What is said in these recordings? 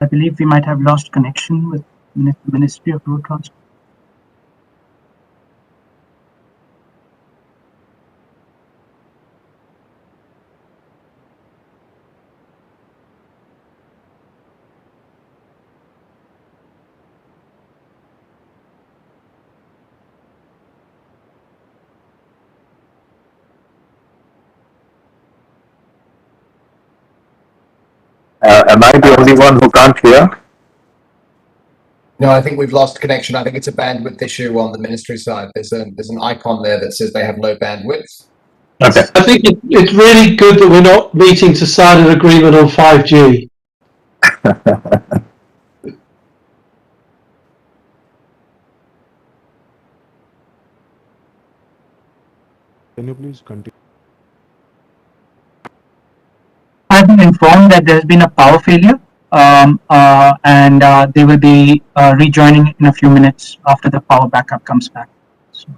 I believe we might have lost connection with the Ministry of Road Transport. Am I the only one who can't hear? No, I think we've lost connection. I think it's a bandwidth issue on the ministry side. There's an icon there that says they have low bandwidth. Okay. I think it's really good that we're not meeting to sign an agreement on 5G. Can you please continue? I've been informed that there's been a power failure, and they will be rejoining in a few minutes after the power backup comes back. So.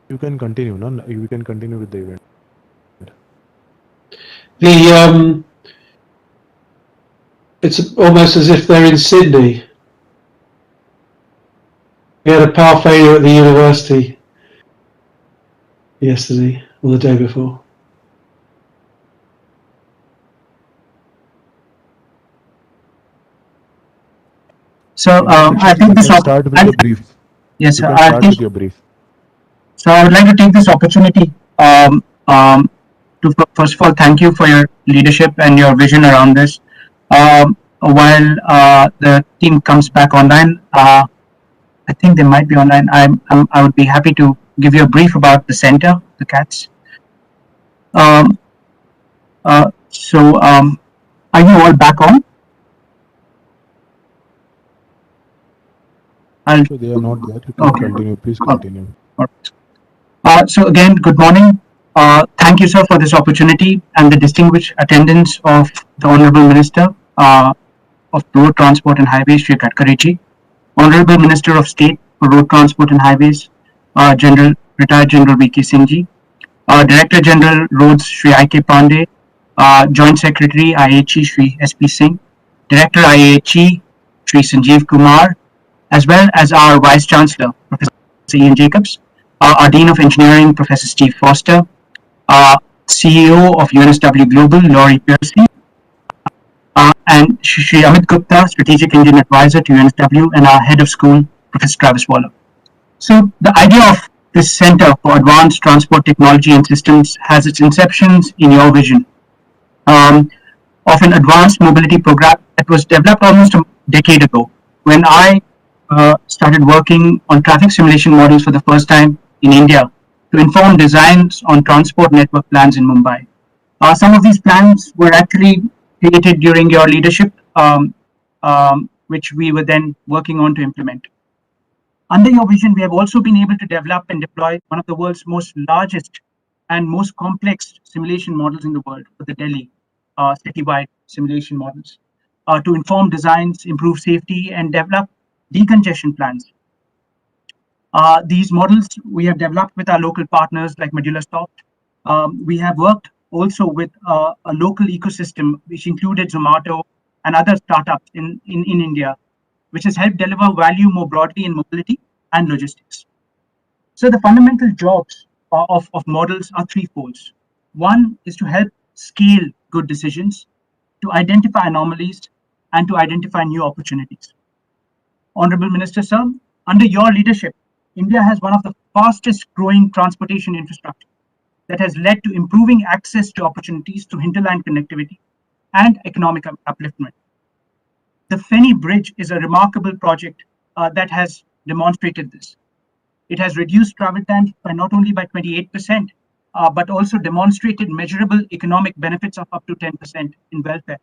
You can continue, no? You can continue with the event. It's almost as if they're in Sydney. We had a power failure at the university yesterday or the day before. So I think this start with your brief. Yes, sir. Start with your brief. So I would like to take this opportunity to first of all thank you for your leadership and your vision around this. While the team comes back online, I think they might be online. I would be happy to give you a brief about the center, the CATS. So are you all back on? So they are not there. You can continue. Please continue. So again, good morning. Thank you, sir, for this opportunity and the distinguished attendance of the Honorable Minister of Road Transport and Highways, Shri Gadkari ji, Honorable Minister of State for Road Transport and Highways, Retired General V.K. Singh ji, Director General Roads, Shri I.K. Pandey, Joint Secretary IAHE, Shri S.P. Singh, Director IAHE, Shri Sanjeev Kumar, as well as our Vice Chancellor, Professor Ian Jacobs, our Dean of Engineering, Professor Steve Foster, CEO of UNSW Global, Laurie Piercy, and Shri Amit Gupta, Strategic Indian Advisor to UNSW, and our Head of School, Professor Travis Waller. So the idea of this Center for Advanced Transport Technology and Systems has its inceptions in your vision of an advanced mobility program that was developed almost a decade ago when I started working on traffic simulation models for the first time in India to inform designs on transport network plans in Mumbai. Some of these plans were actually created during your leadership, which we were then working on to implement. Under your vision, we have also been able to develop and deploy one of the world's most largest and most complex simulation models in the world for the Delhi citywide simulation models to inform designs, improve safety, and develop decongestion plans. These models we have developed with our local partners like ModulaSoft. We have worked also with a local ecosystem which included Zomato and other startups in India, which has helped deliver value more broadly in mobility and logistics. So the fundamental jobs of models are threefold. One is to help scale good decisions, to identify anomalies, and to identify new opportunities. Honorable Minister, sir, under your leadership, India has one of the fastest growing transportation infrastructure that has led to improving access to opportunities through hinterland connectivity and economic upliftment. The Feni Bridge is a remarkable project that has demonstrated this. It has reduced travel time by not only by 28%, but also demonstrated measurable economic benefits of up to 10% in welfare.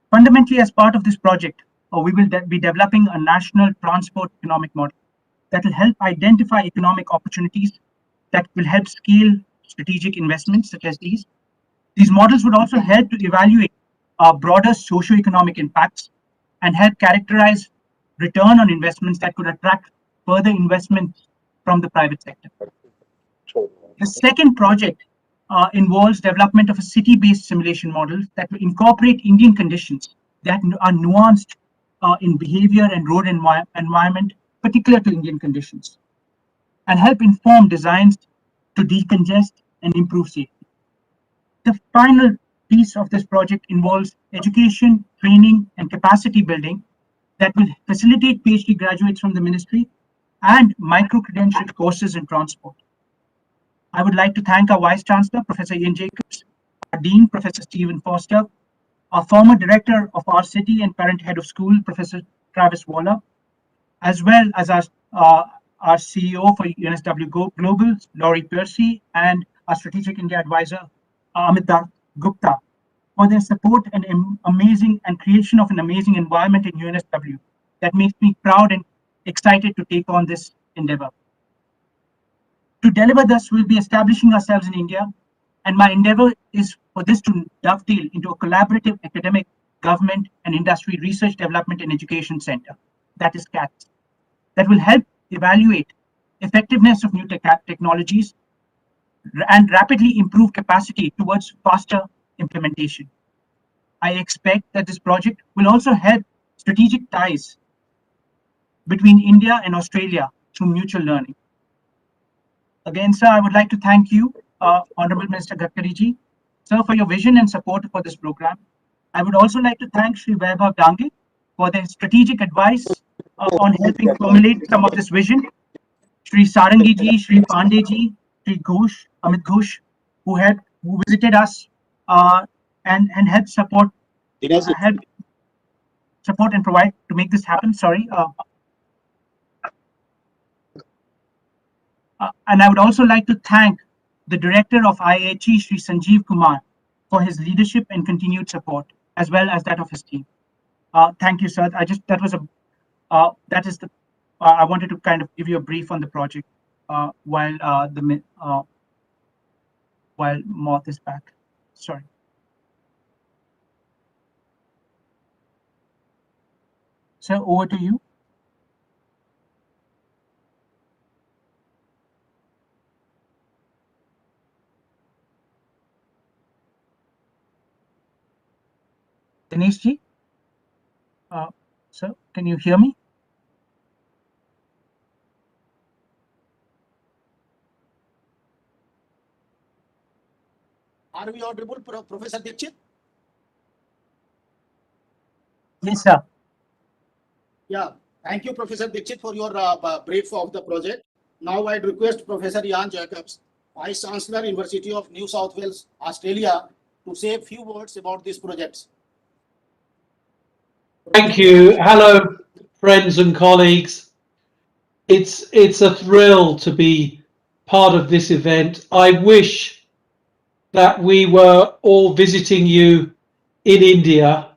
Fundamentally, as part of this project, we will be developing a national transport economic model that will help identify economic opportunities that will help scale strategic investments such as these. These models would also help to evaluate broader socio-economic impacts and help characterize return on investments that could attract further investments from the private sector. The second project involves development of a city-based simulation model that will incorporate Indian conditions that are nuanced in behavior and road environment, particular to Indian conditions, and help inform designs to decongest and improve safety. The final piece of this project involves education, training, and capacity building that will facilitate PhD graduates from the ministry and micro-credential courses in transport. I would like to thank our Vice Chancellor, Professor Ian Jacobs, our Dean, Professor Stephen Foster, our former Director of our city and current Head of School, Professor Travis Waller, as well as our CEO for UNSW Global, Laurie Percy, and our Strategic India Advisor, Amit Gupta, for their support and amazing and creation of an amazing environment in UNSW that makes me proud and excited to take on this endeavor. To deliver this, we'll be establishing ourselves in India, and my endeavor is for this to dovetail into a collaborative academic, government, and industry research development and education center, that is CATS, that will help evaluate effectiveness of new technologies and rapidly improve capacity towards faster implementation. I expect that this project will also help strategic ties between India and Australia through mutual learning. Again, sir, I would like to thank you, Honorable Minister Gadkari ji, sir, for your vision and support for this program. I would also like to thank Shri Vaibhav Dange for their strategic advice on helping formulate some of this vision. Shri Sarangi ji, Shri Pandey ji, Shri Ghosh, Amit Ghosh, who visited us and helped support and provide to make this happen. Sorry. And I would also like to thank the Director of IAHE, Shri Sanjeev Kumar, for his leadership and continued support, as well as that of his team. Thank you, sir. I wanted to kind of give you a brief on the project while Moth is back. Sorry. Sir, over to you. Dinesh ji, sir, can you hear me? Are we audible, Professor Dixit? Yes, sir. Yeah, thank you, Professor Dixit, for your brief of the project. Now I'd request Professor Ian Jacobs, Vice Chancellor, University of New South Wales, Australia, to say a few words about these projects. Thank you. Hello, friends and colleagues. It's a thrill to be part of this event. I wish that we were all visiting you in India.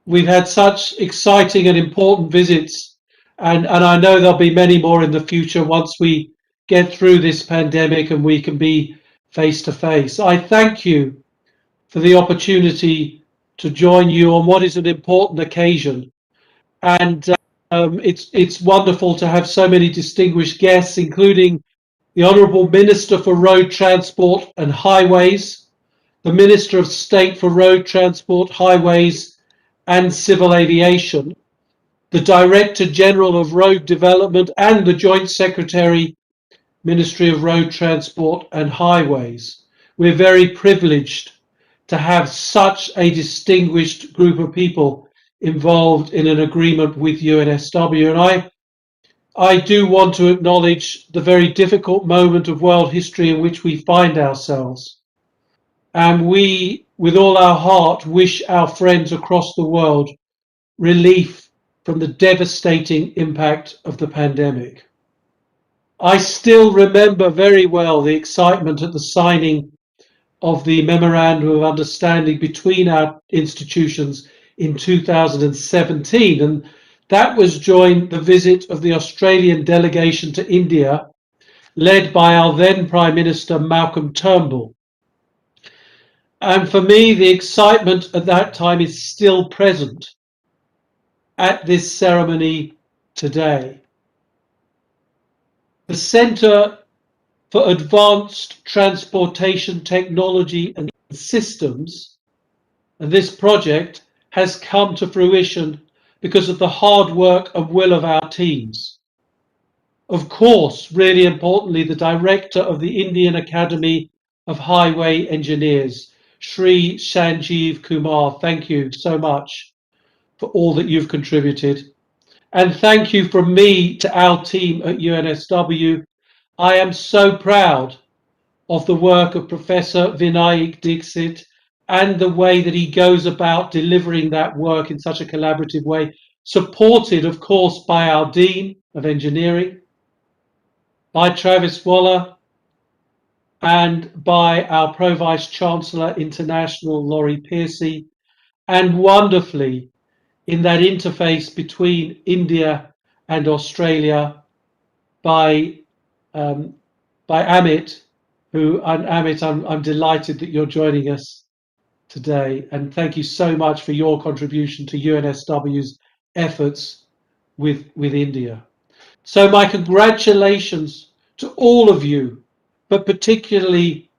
We've had such exciting and important visits, and I know there'll be many more in the future once we get through this pandemic and we can be face to face. I thank you for the opportunity to join you on what is an important occasion. And it's wonderful to have so many distinguished guests, including the Honourable Minister for Road Transport and Highways, the Minister of State for Road Transport, Highways and Civil Aviation, the Director General of Road Development and the Joint Secretary, Ministry of Road Transport and Highways. We're very privileged to have such a distinguished group of people involved in an agreement with UNSW. And I do want to acknowledge the very difficult moment of world history in which we find ourselves. And we, with all our heart, wish our friends across the world relief from the devastating impact of the pandemic. I still remember very well the excitement at the signing of the Memorandum of Understanding between our institutions in 2017, and that was during the visit of the Australian delegation to India, led by our then Prime Minister Malcolm Turnbull. And for me, the excitement at that time is still present at this ceremony today. The centre for advanced transportation technology and systems. And this project has come to fruition because of the hard work and will of our teams. Of course, really importantly, the director of the Indian Academy of Highway Engineers, Shri Sanjeev Kumar. Thank you so much for all that you've contributed. And thank you from me to our team at UNSW. I am so proud of the work of Professor Vinayak Dixit and the way that he goes about delivering that work in such a collaborative way, supported, of course, by our Dean of Engineering, by Travis Waller, and by our Pro Vice Chancellor International, Laurie Piercy, and wonderfully in that interface between India and Australia by Amit, Amit, I'm delighted that you're joining us today, and thank you so much for your contribution to UNSW's efforts with India. So my congratulations to all of you, but particularly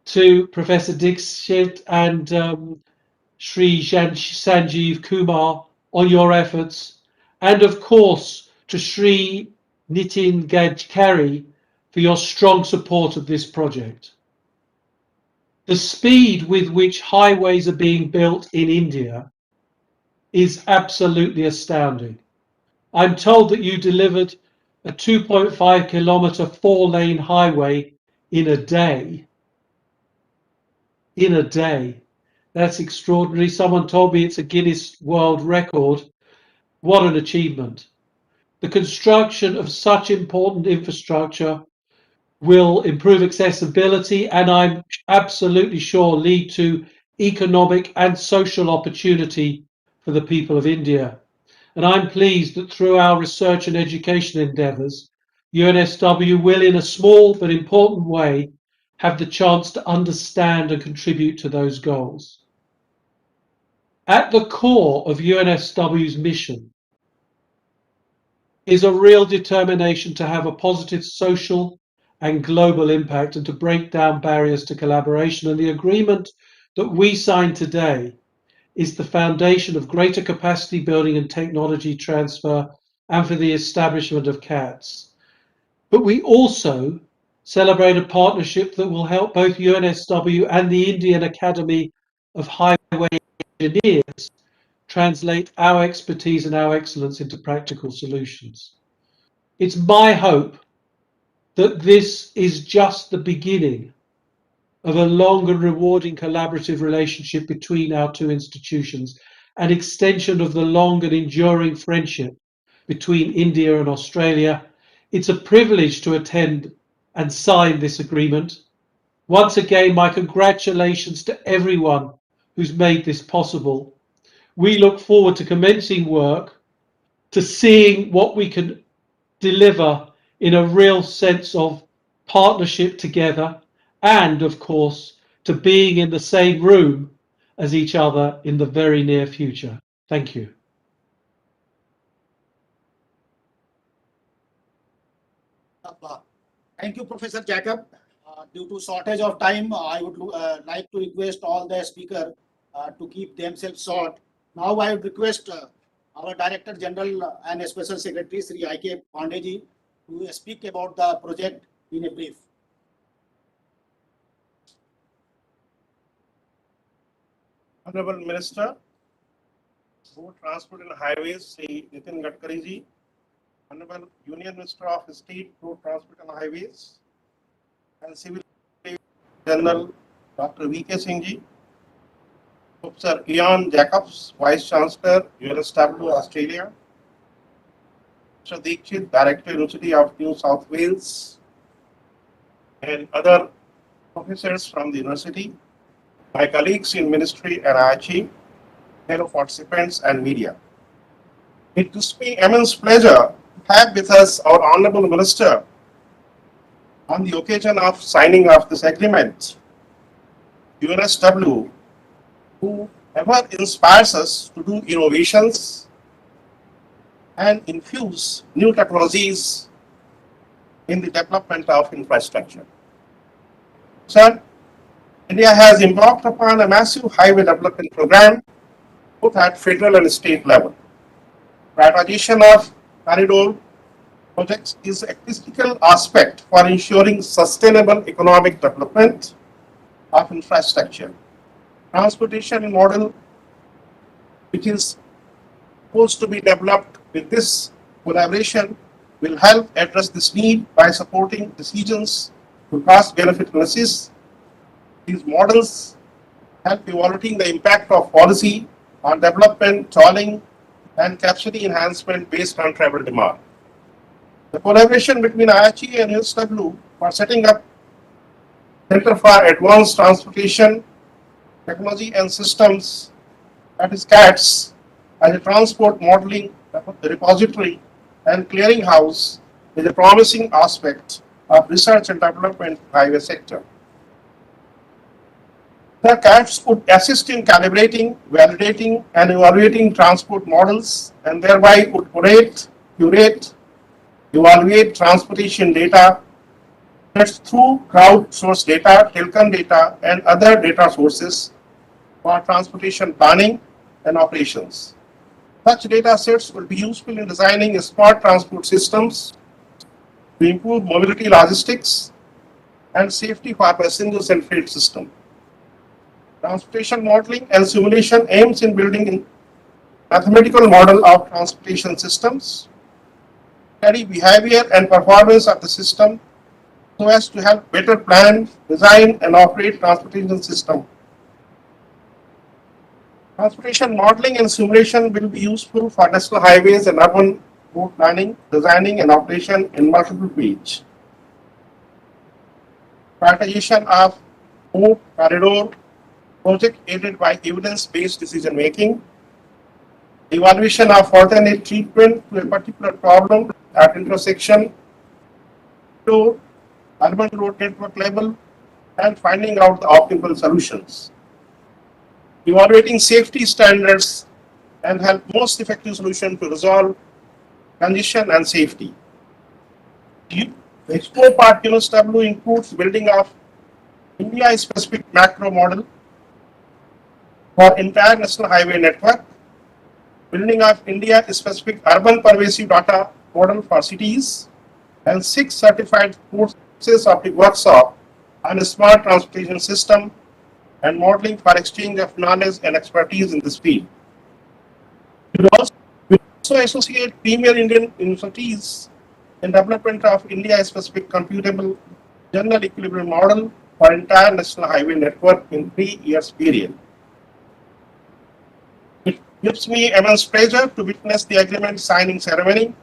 to Professor Dixit and Shri Sanjeev Kumar on your efforts, and of course to Shri Nitin Gadkari for your strong support of this project. The speed with which highways are being built in India is absolutely astounding. I'm told that you delivered a 2.5 kilometer 4-lane highway in a day. In a day. That's extraordinary. Someone told me it's a Guinness World Record. What an achievement. The construction of such important infrastructure will improve accessibility and I'm absolutely sure lead to economic and social opportunity for the people of India. And I'm pleased that through our research and education endeavours, UNSW will, in a small but important way, have the chance to understand and contribute to those goals. At the core of UNSW's mission is a real determination to have a positive social and global impact and to break down barriers to collaboration. And the agreement that we signed today is the foundation of greater capacity building and technology transfer and for the establishment of CATS. But we also celebrate a partnership that will help both UNSW and the Indian Academy of Highway Engineers translate our expertise and our excellence into practical solutions. It's my hope that this is just the beginning of a long and rewarding collaborative relationship between our two institutions, an extension of the long and enduring friendship between India and Australia. It's a privilege to attend and sign this agreement. Once again, my congratulations to everyone who's made this possible. We look forward to commencing work, to seeing what we can deliver in a real sense of partnership together, and of course, to being in the same room as each other in the very near future. Thank you. Thank you, Professor Jacob. Due to shortage of time, I would like to request all the speakers to keep themselves short. Now I would request our Director General and Special Secretary, Sri I.K. Pandey, to speak about the project in a brief. Honorable Minister, Road Transport and Highways, Sri Nitin Gadkari ji, Honorable Union Minister of State, Road Transport and Highways, and Civil General Dr. V.K. Singh ji, Professor Ian Jacobs, Vice Chancellor, UNSW Australia, Mr. Dixit, Director, University of New South Wales, and other professors from the university, my colleagues in Ministry and IAHE, fellow participants and media. It gives me immense pleasure to have with us our Honorable Minister on the occasion of signing of this agreement. UNSW, who ever inspires us to do innovations and infuse new technologies in the development of infrastructure. Sir, India has embarked upon a massive highway development program, both at federal and state level. Prioritization of corridor projects is a critical aspect for ensuring sustainable economic development of infrastructure. Transportation model, which is supposed to be developed with this collaboration, will help address this need by supporting decisions to cost-benefit analysis. These models help evaluating the impact of policy on development, tolling, and capacity enhancement based on travel demand. The collaboration between IAHE and UNSW for setting up Center for Advanced Transportation Technology and Systems, that is CATS, as a transport modeling repository and clearinghouse is a promising aspect of research and development in the highway sector. The CATS would assist in calibrating, validating, and evaluating transport models, and thereby would curate, evaluate transportation data through crowdsourced data, telecom data, and other data sources for transportation planning and operations. Such data sets will be useful in designing smart transport systems to improve mobility logistics and safety for passengers and freight system. Transportation modeling and simulation aims in building a mathematical model of transportation systems, study behavior and performance of the system so as to help better plan, design, and operate transportation system. Transportation modeling and simulation will be useful for national highways and urban road planning, designing, and operation in multiple ways. Prioritization of MoU corridor project aided by evidence-based decision making, evaluation of alternate treatment to a particular problem at intersection to urban road network level, and finding out the optimal solutions. Evaluating safety standards and help most effective solution to resolve congestion and safety. The scope at UNSW includes building of India-specific macro model for entire national highway network, building of India-specific urban pervasive data model for cities, and 6 certified courses of the workshop on a smart transportation system and modeling for exchange of knowledge and expertise in this field. We also associate premier Indian universities in development of India-specific computable general equilibrium model for entire national highway network in 3 years period. It gives me immense pleasure to witness the agreement signing ceremony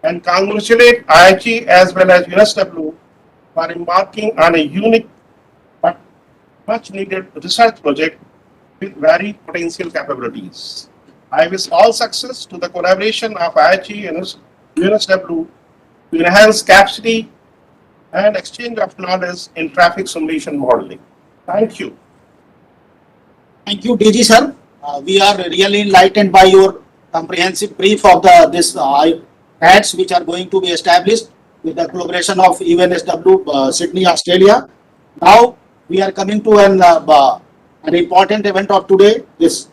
and congratulate IAHE as well as UNSW for embarking on a unique but much needed research project with varied potential capabilities. I wish all success to the collaboration of IAHE and UNSW to enhance capacity and exchange of knowledge in traffic simulation modeling. Thank you. Thank you, DG sir. We are really enlightened by your comprehensive brief of this ads which are going to be established with the collaboration of UNSW Sydney, Australia. Now we are coming to an important event of today, this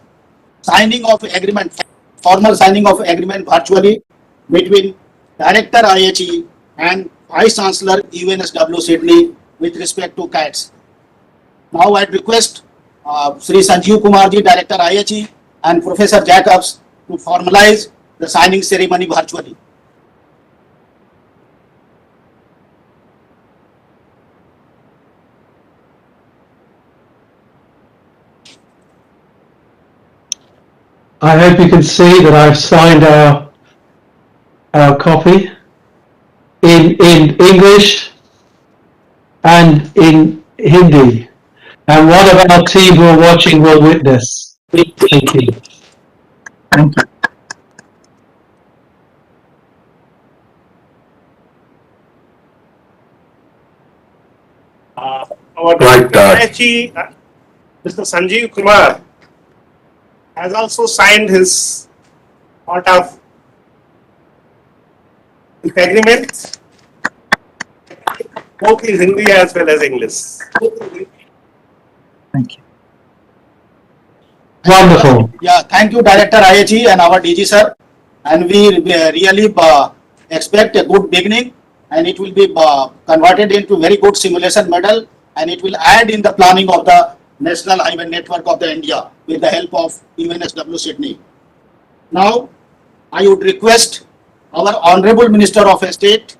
signing of agreement, formal signing of agreement virtually between Director IAHE and Vice Chancellor UNSW Sydney with respect to CATS. Now I request Sri Sanjeev Kumarji, Director IAHE, and Professor Jacobs to formalize the signing ceremony virtually. I hope you can see that I've signed our copy in English and in Hindi. And one of our team who are watching will witness. Thank you. Thank you. Our Right, IAHE, Mr. Sanjeev Kumar, has also signed his part of the agreement. Both in Hindi as well as English. Thank you. Wonderful. Yeah, thank you, Director IAHE and our DG sir. And we really expect a good beginning, and it will be converted into very good simulation model, and it will aid in the planning of the National Highway Network of the India with the help of UNSW Sydney. Now, I would request our Honorable Minister of State,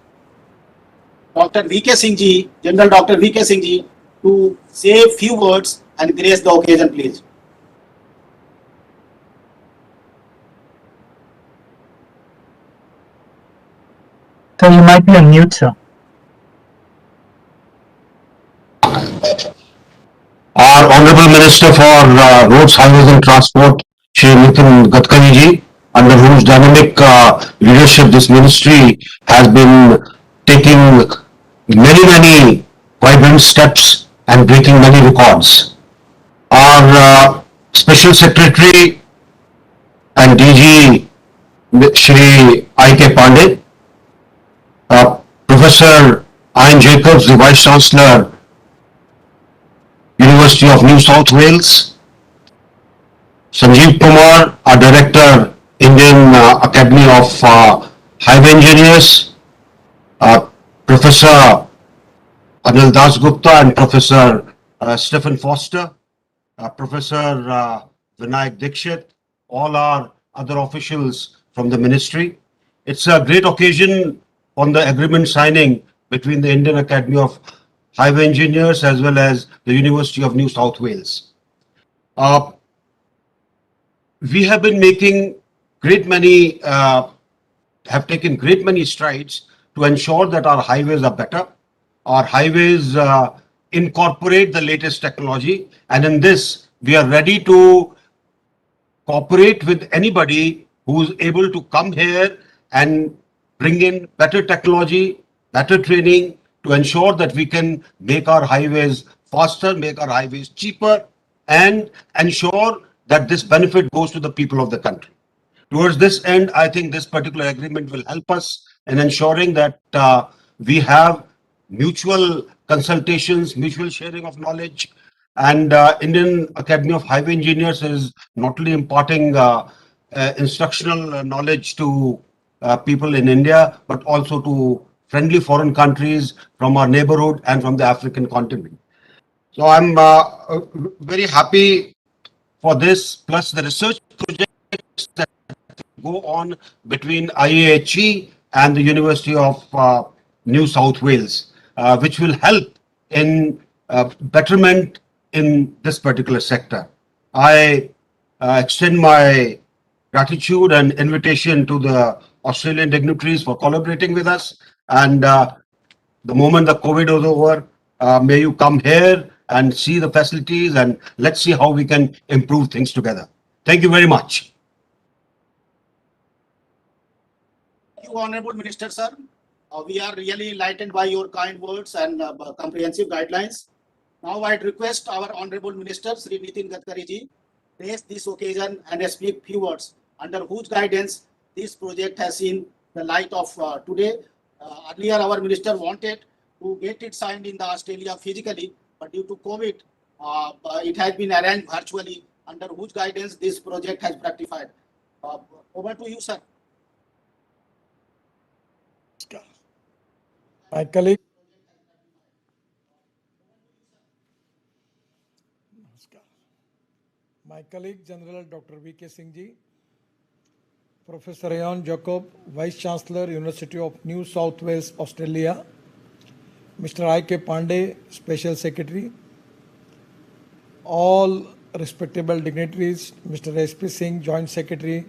Dr. VK Singh ji, General Dr. VK Singh ji, to say a few words and grace the occasion, please. So you might be on mute, sir. Our Honorable Minister for Roads, Highways and Transport, Shri Nitin Gadkari ji, under whose dynamic leadership this ministry has been taking many vibrant steps and breaking many records. Our Special Secretary and DG Shri I.K. Pandey, Professor Ian Jacobs, the Vice Chancellor, University of New South Wales, Sanjeev Kumar, our Director, Indian Academy of Highway Engineers, Professor Anil Das Gupta and Professor Stephen Foster, Professor Vinayak Dikshit, all our other officials from the ministry. It's a great occasion on the agreement signing between the Indian Academy of Highway Engineers as well as the University of New South Wales. We have been making have taken great many strides to ensure that our highways are better. Our highways incorporate the latest technology, and in this, we are ready to cooperate with anybody who's able to come here and bring in better technology, better training to ensure that we can make our highways faster, make our highways cheaper, and ensure that this benefit goes to the people of the country. Towards this end, I think this particular agreement will help us in ensuring that we have mutual consultations, mutual sharing of knowledge, and Indian Academy of Highway Engineers is not only imparting instructional knowledge to people in India, but also to friendly foreign countries from our neighborhood and from the African continent. So I'm very happy for this, plus the research projects that go on between IAHE and the University of New South Wales, which will help in betterment in this particular sector. I extend my gratitude and invitation to the Australian dignitaries for collaborating with us. And the moment the COVID is over, may you come here and see the facilities, and let's see how we can improve things together. Thank you very much. Thank you, Honorable Minister, sir. We are really enlightened by your kind words and comprehensive guidelines. Now I'd request our Honorable Minister, Sri Nitin Gadkari ji, raise this occasion and speak few words under whose guidance this project has seen the light of today. Earlier, our minister wanted to get it signed in the Australia physically, but due to COVID, it has been arranged virtually, under whose guidance this project has fructified. Over to you, sir. My colleague, General Dr. VK Singh ji, Professor Ian Jacob, Vice Chancellor, University of New South Wales, Australia, Mr. I.K. Pandey, Special Secretary, all respectable dignitaries, Mr. S.P. Singh, Joint Secretary,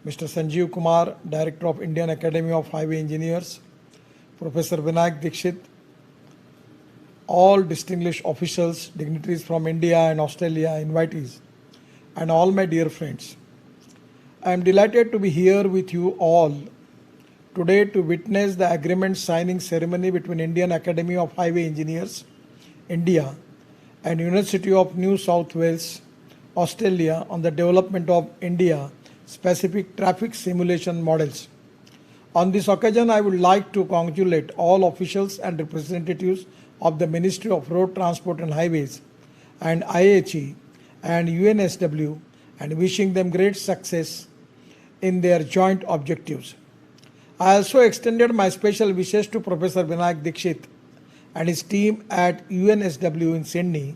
Mr. Sanjeev Kumar, Director of Indian Academy of Highway Engineers, Professor Vinayak Dikshit, all distinguished officials, dignitaries from India and Australia, invitees, and all my dear friends. I am delighted to be here with you all today to witness the agreement signing ceremony between Indian Academy of Highway Engineers, India, and University of New South Wales, Australia on the development of India-specific traffic simulation models. On this occasion, I would like to congratulate all officials and representatives of the Ministry of Road Transport and Highways and IAHE and UNSW and wishing them great success in their joint objectives. I also extended my special wishes to Professor Vinayak Dikshit and his team at UNSW in Sydney,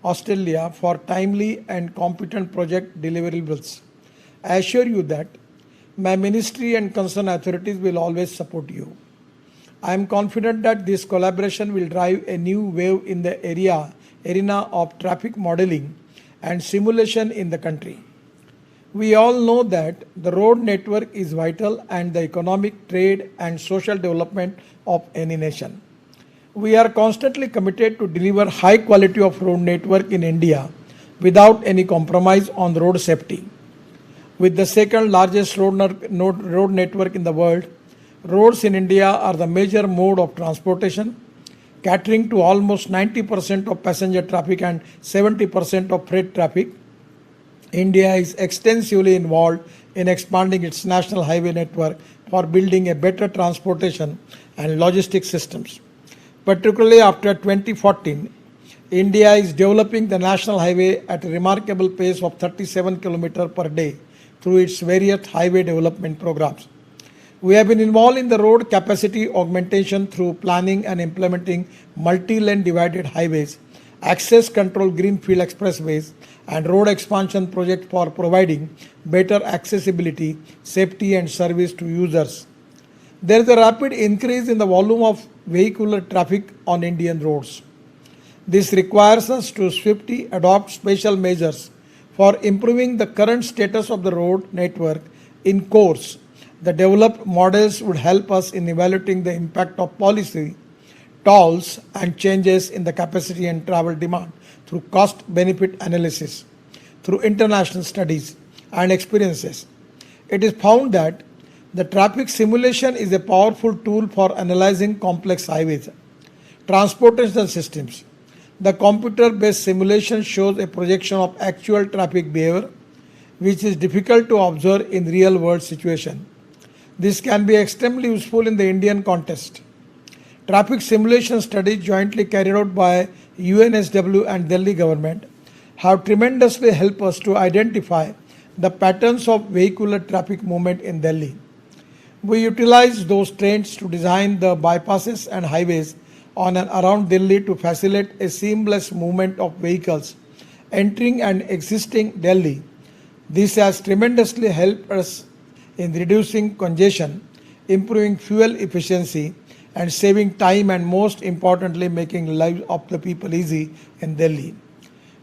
Australia for timely and competent project deliverables. I assure you that my ministry and concerned authorities will always support you. I am confident that this collaboration will drive a new wave in the arena of traffic modeling and simulation in the country. We all know that the road network is vital and the economic, trade and social development of any nation. We are constantly committed to deliver high quality of road network in India without any compromise on road safety. With the second largest road network in the world, roads in India are the major mode of transportation, catering to almost 90% of passenger traffic and 70% of freight traffic. India is extensively involved in expanding its national highway network for building a better transportation and logistics systems. Particularly after 2014, India is developing the national highway at a remarkable pace of 37 km per day through its various highway development programs. We have been involved in the road capacity augmentation through planning and implementing multi-lane divided highways, access control greenfield expressways, and road expansion projects for providing better accessibility, safety, and service to users. There is a rapid increase in the volume of vehicular traffic on Indian roads. This requires us to swiftly adopt special measures for improving the current status of the road network in course. The developed models would help us in evaluating the impact of policy, tolls, and changes in the capacity and travel demand through cost-benefit analysis, through international studies and experiences. It is found that the traffic simulation is a powerful tool for analyzing complex highways, transportation systems. The computer-based simulation shows a projection of actual traffic behavior, which is difficult to observe in real-world situations. This can be extremely useful in the Indian context. Traffic simulation studies jointly carried out by UNSW and Delhi government have tremendously helped us to identify the patterns of vehicular traffic movement in Delhi. We utilize those trends to design the bypasses and highways on and around Delhi to facilitate a seamless movement of vehicles entering and exiting Delhi. This has tremendously helped us in reducing congestion, improving fuel efficiency, and saving time, and most importantly making lives of the people easy in Delhi.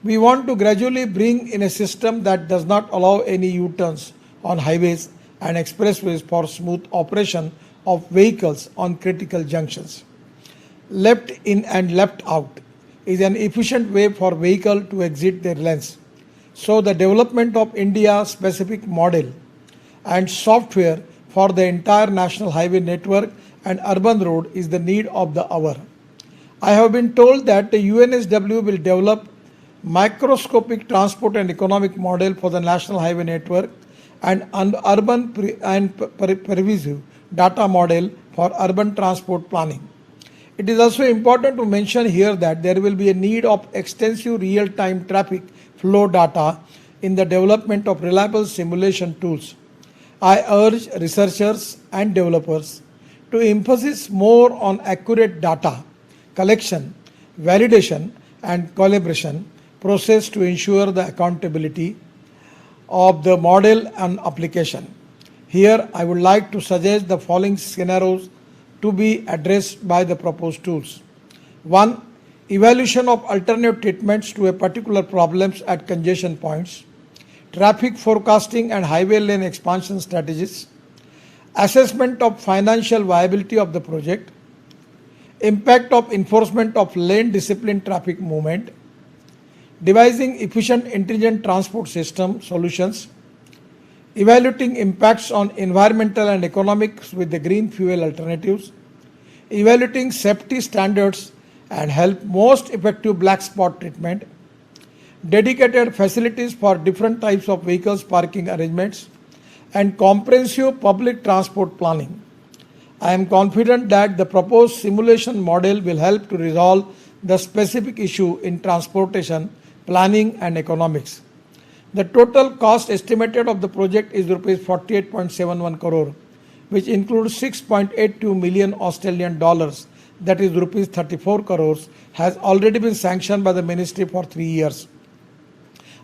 We want to gradually bring in a system that does not allow any U-turns on highways and expressways for smooth operation of vehicles on critical junctions. Left in and left out is an efficient way for vehicle to exit their lanes. So the development of India-specific model and software for the entire national highway network and urban road is the need of the hour. I have been told that the UNSW will develop microscopic transport and economic model for the national highway network and urban pervasive data model for urban transport planning. It is also important to mention here that there will be a need of extensive real-time traffic flow data in the development of reliable simulation tools. I urge researchers and developers to emphasize more on accurate data collection, validation, and collaboration process to ensure the accountability of the model and application. Here, I would like to suggest the following scenarios to be addressed by the proposed tools. 1. Evaluation of alternate treatments to a particular problems at congestion points, traffic forecasting and highway lane expansion strategies, assessment of financial viability of the project, impact of enforcement of lane discipline traffic movement, devising efficient intelligent transport system solutions, evaluating impacts on environmental and economics with the green fuel alternatives, evaluating safety standards and help most effective black spot treatment, dedicated facilities for different types of vehicles parking arrangements, and comprehensive public transport planning. I am confident that the proposed simulation model will help to resolve the specific issue in transportation, planning and economics. The total cost estimated of the project is rupees 48.71 crore, which includes 6.82 million Australian dollars, that is rupees 34 crores, has already been sanctioned by the ministry for 3 years.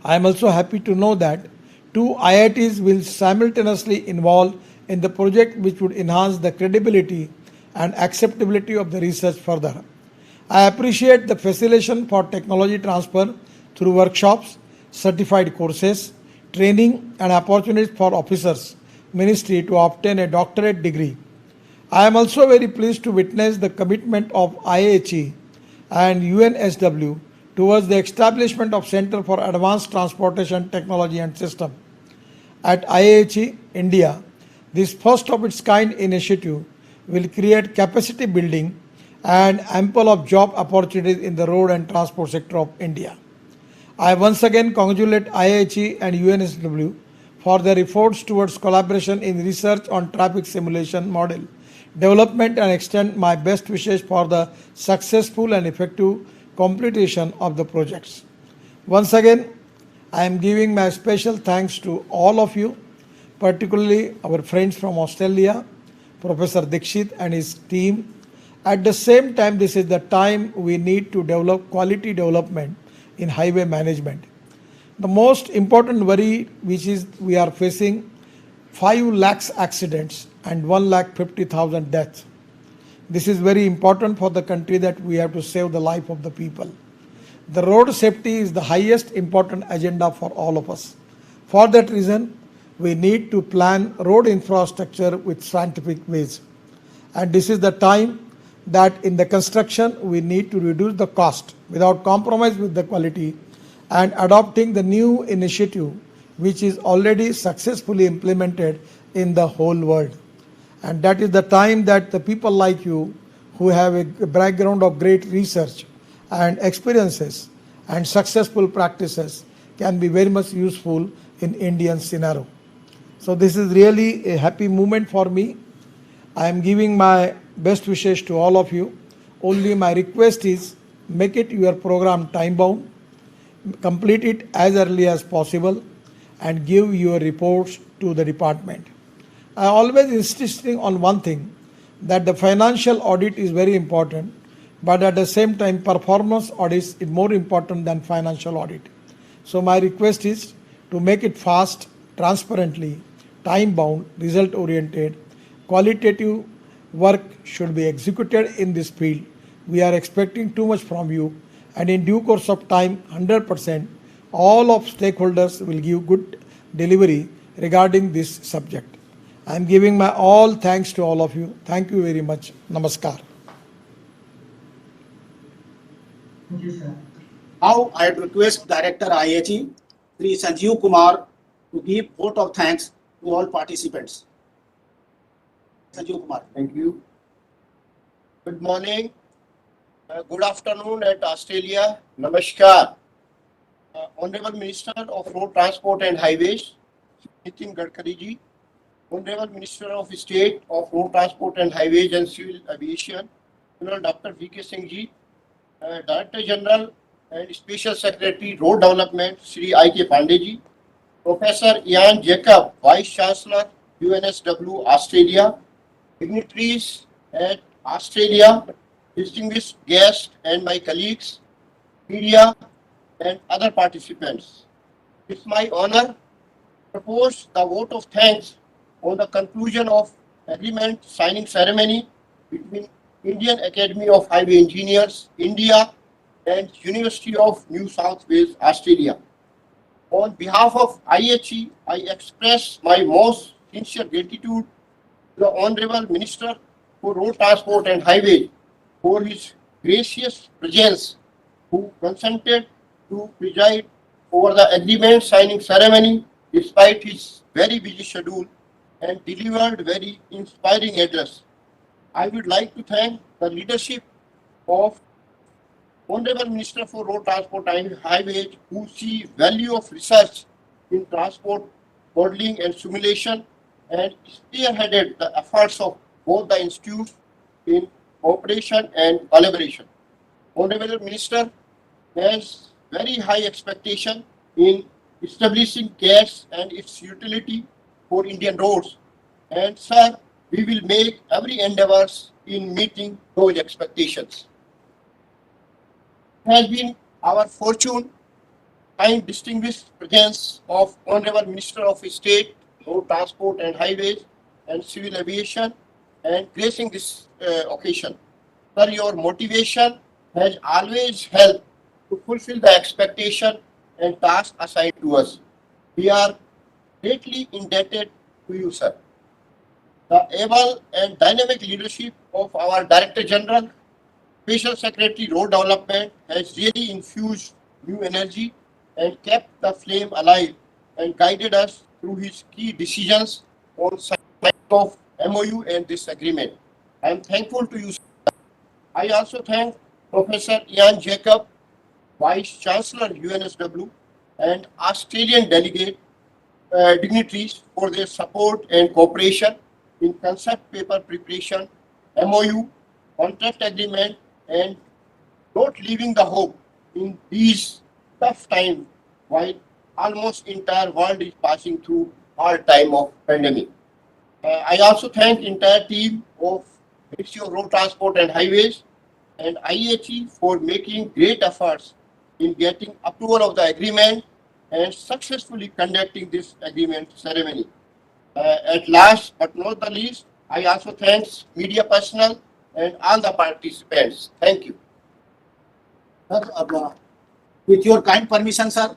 I am also happy to know that 2 IITs will simultaneously involve in the project, which would enhance the credibility and acceptability of the research further. I appreciate the facilitation for technology transfer through workshops, certified courses, training and opportunities for officers, ministry to obtain a doctorate degree. I am also very pleased to witness the commitment of IAHE and UNSW towards the establishment of Center for Advanced Transportation Technology and System. At IAHE, India, this first of its kind initiative will create capacity building and ample of job opportunities in the road and transport sector of India. I once again congratulate IAHE and UNSW for their efforts towards collaboration in research on traffic simulation model development and extend my best wishes for the successful and effective completion of the projects. Once again, I am giving my special thanks to all of you, particularly our friends from Australia, Professor Dixit and his team. At the same time, this is the time we need to develop quality development in highway management. The most important worry which is we are facing 5 lakhs accidents and 1,50,000 deaths. This is very important for the country that we have to save the life of the people. The road safety is the highest important agenda for all of us. For that reason, we need to plan road infrastructure with scientific ways. And this is the time that in the construction we need to reduce the cost without compromise with the quality and adopting the new initiative which is already successfully implemented in the whole world. And that is the time that the people like you who have a background of great research and experiences and successful practices can be very much useful in Indian scenario. So this is really a happy moment for me. I am giving my best wishes to all of you. Only my request is make it your program time bound, complete it as early as possible and give your reports to the department. I always insisting on one thing, that the financial audit is very important, but at the same time performance audit is more important than financial audit. So my request is to make it fast, transparently, time bound, result oriented, qualitative work should be executed in this field. We are expecting too much from you, and in due course of time, 100%, all of stakeholders will give good delivery regarding this subject. I am giving my all thanks to all of you. Thank you very much. Namaskar. Thank you, sir. Now I request Director IAHE, Sri Sanjeev Kumar, to give vote of thanks to all participants. Sanjeev Kumar. Thank you. Good morning. Good afternoon at Australia. Namaskar. Honorable Minister of Road Transport and Highways, Nitin Gadkari ji. Honorable Minister of State of Road Transport and Highways and Civil Aviation, General Dr. V.K. Singh ji. Director General and Special Secretary Road Development, Sri I.K. Pandey ji. Professor Ian Jacob, Vice Chancellor, UNSW Australia. Dignitaries at Australia, distinguished guests and my colleagues, media and other participants. It's my honor to propose the vote of thanks on the conclusion of agreement signing ceremony between Indian Academy of Highway Engineers, India and University of New South Wales, Australia. On behalf of IAHE, I express my most sincere gratitude to the Honorable Minister for Road Transport and Highways for his gracious presence, who consented to preside over the agreement signing ceremony despite his very busy schedule and delivered very inspiring address. I would like to thank the leadership of Honorable Minister for Road Transport and Highways, who see value of research in transport modeling and simulation and spearheaded the efforts of both the institutes in cooperation and collaboration. Honorable Minister has very high expectation in establishing gas and its utility for Indian roads. And sir, we will make every endeavors in meeting those expectations. It has been our fortune and distinguished presence of Honorable Minister of State, Road Transport and Highways and Civil Aviation and gracing this occasion. Sir, your motivation has always helped to fulfill the expectation and task assigned to us. We are greatly indebted to you, sir. The able and dynamic leadership of our Director General, Special Secretary Road Development has really infused new energy and kept the flame alive and guided us through his key decisions on signing of MoU and this agreement. I am thankful to you, sir. I also thank Professor Ian Jacob, Vice Chancellor UNSW, and Australian delegate dignitaries for their support and cooperation in concept paper preparation, MoU, contract agreement, and not leaving the hope in these tough times while almost entire world is passing through hard time of pandemic. I also thank entire team of Ministry of Road Transport and Highways and IAHE for making great efforts in getting approval of the agreement and successfully conducting this agreement ceremony. At last but not the least, I also thanks media personnel and all the participants. Thank you. Sir, with your kind permission, sir,